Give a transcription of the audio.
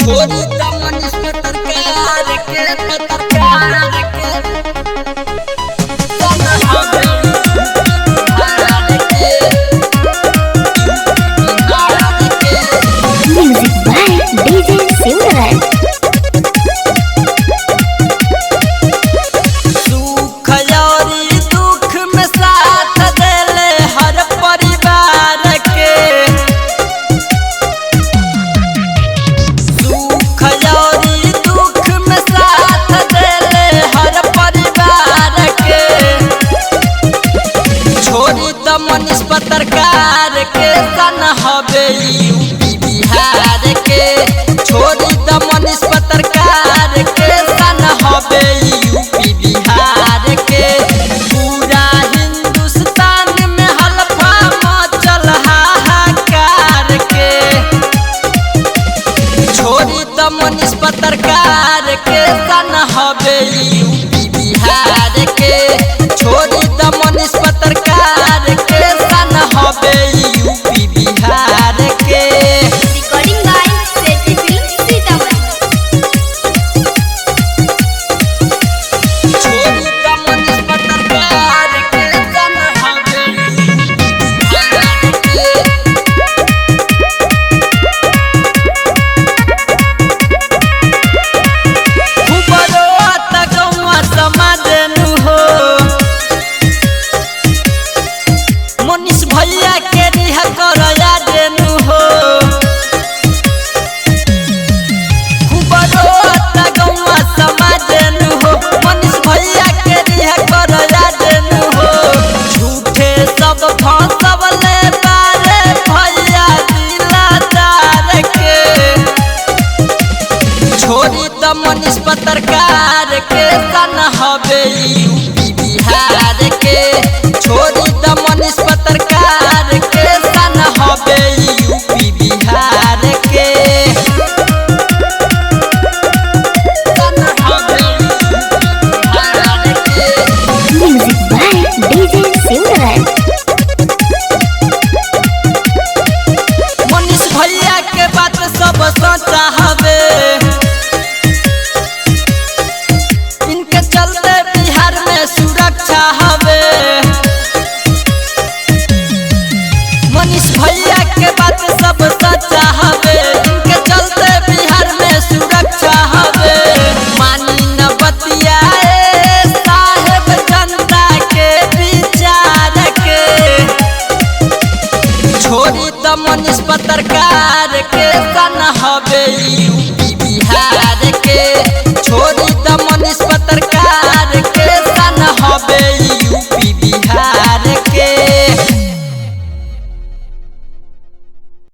छोरी दमन पत्रकार के म्यूजिक बाय डीजे सिमरन। सुख और दुख में साथ देले हर परिवार के। सुख और दुख में साथ देले हर परिवार के। छोरी दमन पत्रकार के सन हवे यूपी बिहार के। छोरी दमन पत्रकार के सन हवे यूपी बिहार के। पूरा हिंदुस्तान में हलफा मचल हाहाकार के। छोरी दमन पत्रकार के सन हवे यूपी बिहार के। छोरी दमन पत्रकार के सन हवे यूपी बिहार के। Recording by Sethi film Sitamarhi. छोरी दमन पत्रकार के सन हवे यूपी बिहार के। मनीष भैया के रिहा कर यादेनु हो। गौवा समाजेनु हो। मनीष भैया के रिहा कर यादेनु हो। झूठे सब फंसवले बारे भैया दिलादार के। छोरी दमन पत्रकार के सन हवे यूपी बिहार के। छोरी दमन पत्रकार के सन हवे यूपी बिहार के। सन हवे यूपी बिहार के। Music by DJ Simran. Manish भैया के बात सब सच्चा हवे।